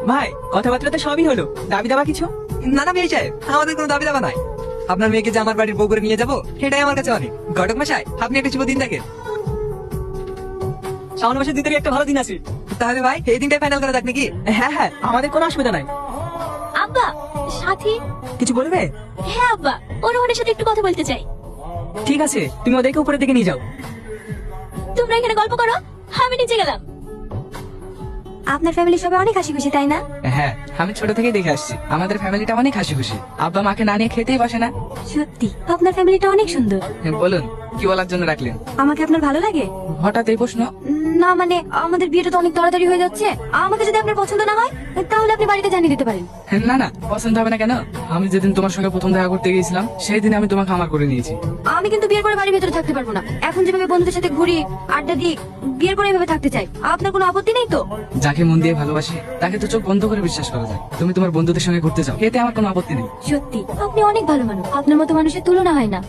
ভাই কথাবার্তা তো সবই হলো, দাবি দাবা কিছু? না না বিয়ে সাহেব, আমাদের কোনো দাবি দাবা নাই। আপনার মেয়েকে যে আমার বাড়ির বউ করে নিয়ে যাবো সেটাই আমার কাছে অনেক। ঘটক মশাই, আপনি একটা শুভ দিন দেখেন। শ্রাবণ মাসের 2 তারিখ একটা ভালো দিন আছে। তাহলে ভাই এই দিনটাই ফাইনাল করা যাক নাকি? হ্যাঁ হ্যাঁ, আমাদের কোনো অসুবিধা নাই। আব্বা, সাথী। কিছু বলবে? হ্যাঁ আব্বা, ওর ওনার সাথে একটু কথা বলতে চাই। ঠিক আছে, তুমি ওদেরকে উপরের দিকে নিয়ে যাও। তোমরা এখানে গল্প করো, আমি নিচে গেলাম। আপনার ফ্যামিলি সবাই অনেক হাসি খুশি, তাই না? হ্যাঁ, আমি ছোট থেকেই দেখে আসছি আমাদের ফ্যামিলিটা অনেক হাসি খুশি। আব্বা মাকে না নিয়ে খেতেই বসে না। সত্যি আপনার ফ্যামিলিটা অনেক সুন্দর। বলুন, কি বলার জন্য রাখলেন? আমাকে আপনার ভালো লাগে? হঠাৎ এই প্রশ্ন? না মানে আমাদের বিয়েটা তো অনেক তাড়াতাড়ি হয়ে যাচ্ছে। আমাকে যদি আপনার পছন্দ না হয় তাহলে আপনি বাড়িতে জানিয়ে দিতে পারেন। না না, পছন্দ হবে না কেন? আমি যেদিন তোমার সঙ্গে প্রথম দেখা করতে গিয়েছিলাম সেই দিন আমি তোমাকে আমার করে নিয়েছি। আমি কিন্তু বিয়ের পরে বাড়ির ভেতরে থাকতে পারবো না। এখন যেভাবে বন্ধুদের সাথে ঘুরি, আড্ডা দিই, বিয়ের পরে এভাবে থাকতে চাই। আপনার কোনো আপত্তি নেই তো? যাকে মন দিয়ে ভালোবাসি তাকে তো চোখ বন্ধ করে বিশ্বাস করা যায়। তুমি তোমার বন্ধুদের সঙ্গে ঘুরতে যাও, এতে আমার কোনো আপত্তি নেই। সত্যি আপনি অনেক ভালো মানুষ, আপনার মতো মানুষের তুলনা হয় না।